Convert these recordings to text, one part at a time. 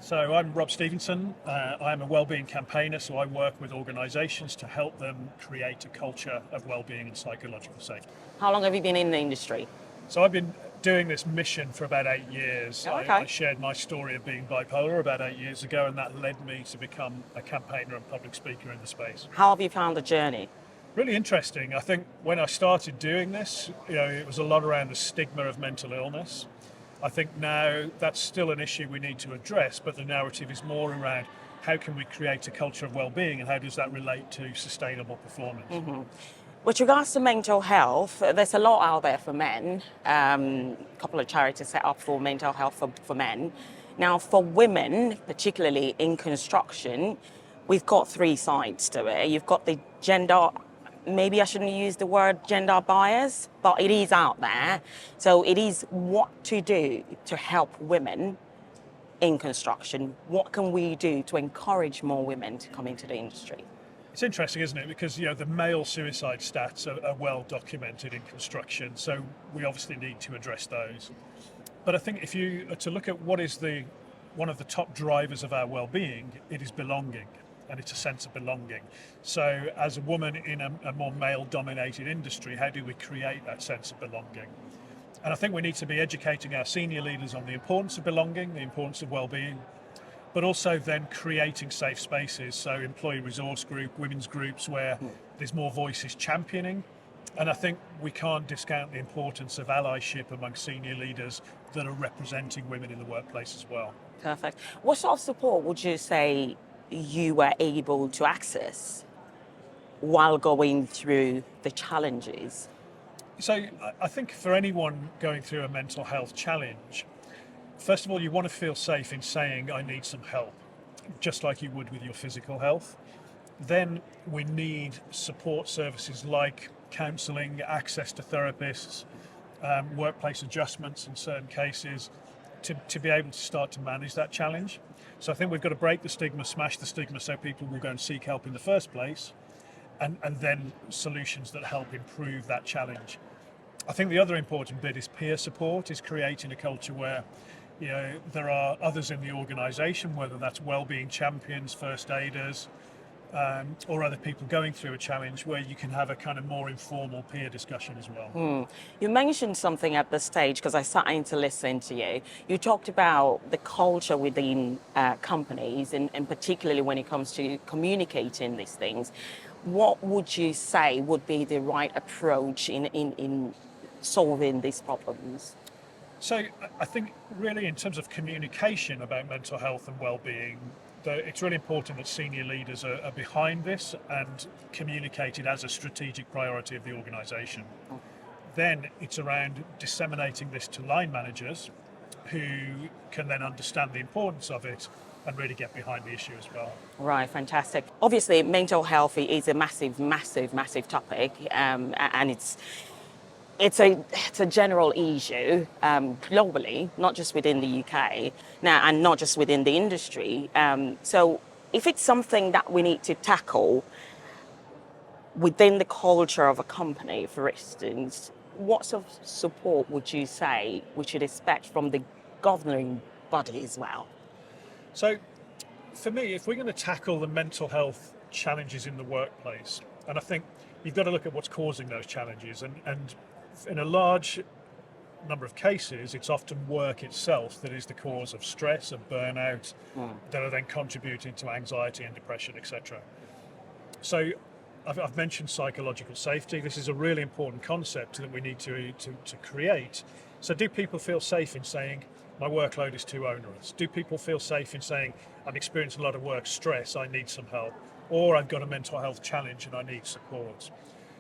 So I'm Rob Stephenson. I'm a wellbeing campaigner, so I work with organisations to help them create a culture of wellbeing and psychological safety. How long have you been in the industry? So I've been doing this mission for about 8 years. Oh, I okay. shared my story of being bipolar about 8 years ago, and that led me to become a campaigner and public speaker in the space. How have you found the journey? Really interesting. I think when I started doing this, it was a lot around the stigma of mental illness. I think now that's still an issue we need to address, but the narrative is more around how can we create a culture of well-being and how does that relate to sustainable performance. With regards to mental health, there's a lot out there for men. A couple of charities set up for mental health for men. Now, for women, particularly in construction, we've got three sides to it. You've got the gender, maybe I shouldn't use the word gender bias, but it is out there. So it is what to do to help women in construction. What can we do to encourage more women to come into the industry? It's interesting, isn't it? Because the male suicide stats are well documented in construction, so we obviously need to address those. But I think if you are to look at what is one of the top drivers of our well-being, it is belonging, and it's a sense of belonging. So as a woman in a more male-dominated industry, how do we create that sense of belonging? And I think we need to be educating our senior leaders on the importance of belonging, the importance of well-being, but also then creating safe spaces, so employee resource group, women's groups where there's more voices championing. And I think we can't discount the importance of allyship among senior leaders that are representing women in the workplace as well. Perfect. What sort of support would you say you were able to access while going through the challenges? So I think for anyone going through a mental health challenge, first of all, you want to feel safe in saying, I need some help, just like you would with your physical health. Then we need support services like counselling, access to therapists, workplace adjustments in certain cases to be able to start to manage that challenge. So I think we've got to break the stigma, smash the stigma so people will go and seek help in the first place, and then solutions that help improve that challenge. I think the other important bit is peer support, is creating a culture where there are others in the organisation, whether that's wellbeing champions, first aiders, or other people going through a challenge where you can have a kind of more informal peer discussion as well. You mentioned something at the stage, because I sat in to listen to you. You talked about the culture within companies, and particularly when it comes to communicating these things. What would you say would be the right approach in solving these problems? So I think really in terms of communication about mental health and well-being, it's really important that senior leaders are behind this and communicate it as a strategic priority of the organisation. Then it's around disseminating this to line managers who can then understand the importance of it and really get behind the issue as well. Right, fantastic. Obviously, mental health is a massive topic, and it's a general issue globally, not just within the UK now, and not just within the industry. So if it's something that we need to tackle within the culture of a company, for instance, what sort of support would you say we should expect from the governing body as well? So for me, if we're going to tackle the mental health challenges in the workplace, and I think you've got to look at what's causing those challenges, and in a large number of cases, it's often work itself that is the cause of stress and burnout that are then contributing to anxiety and depression, etc. So I've mentioned psychological safety. This is a really important concept that we need to create. So do people feel safe in saying, my workload is too onerous? Do people feel safe in saying, I'm experiencing a lot of work stress, I need some help? Or I've got a mental health challenge and I need support?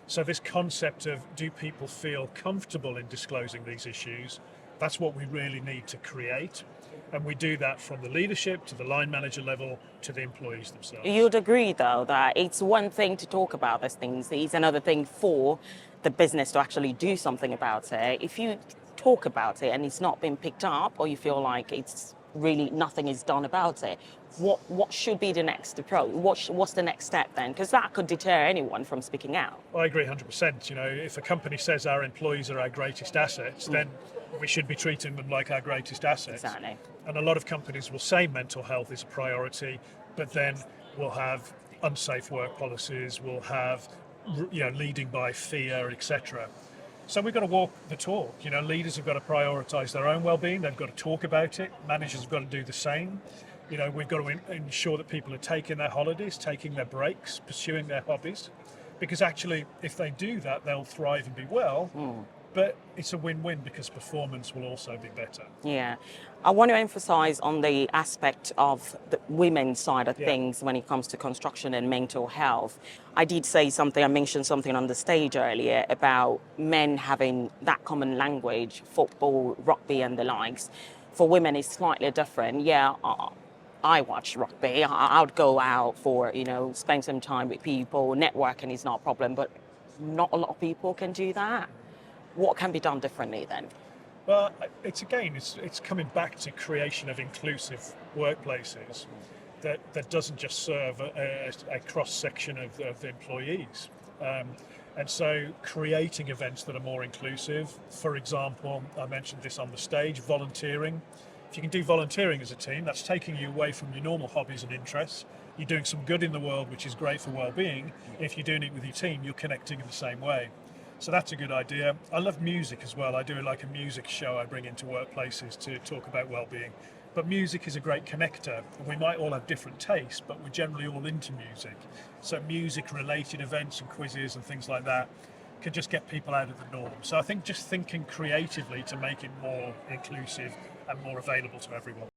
So this concept of, do people feel comfortable in disclosing these issues? That's what we really need to create. And we do that from the leadership to the line manager level to the employees themselves. You'd agree, though, that it's one thing to talk about these things. It's another thing for the business to actually do something about it. If you talk about it and it's not been picked up, or you feel like it's really nothing is done about it. What should be the next approach? What's the next step then? Because that could deter anyone from speaking out. I agree 100%. You know, if a company says our employees are our greatest assets, then we should be treating them like our greatest assets. Exactly. And a lot of companies will say mental health is a priority, but then we'll have unsafe work policies, we'll have, leading by fear, etc. So we've got to walk the talk. You know, leaders have got to prioritise their own well-being. They've got to talk about it. Managers have got to do the same. You know, we've got to ensure that people are taking their holidays, taking their breaks, pursuing their hobbies, because actually, if they do that, they'll thrive and be well. But it's a win-win because performance will also be better. Yeah. I want to emphasize on the aspect of the women's side of things when it comes to construction and mental health. I did say something, I mentioned something on the stage earlier about men having that common language, football, rugby and the likes. For women, it's slightly different. Yeah, I watch rugby. I would go out for, spend some time with people. Networking is not a problem, but not a lot of people can do that. What can be done differently then? Well, it's coming back to creation of inclusive workplaces that doesn't just serve a cross-section of the employees. And so creating events that are more inclusive. For example, I mentioned this on the stage, volunteering. If you can do volunteering as a team, that's taking you away from your normal hobbies and interests. You're doing some good in the world, which is great for well-being. If you're doing it with your team, you're connecting in the same way. So that's a good idea. I love music as well. I do like a music show I bring into workplaces to talk about well-being. But music is a great connector. We might all have different tastes, but we're generally all into music. So music-related events and quizzes and things like that can just get people out of the norm. So I think just thinking creatively to make it more inclusive and more available to everyone.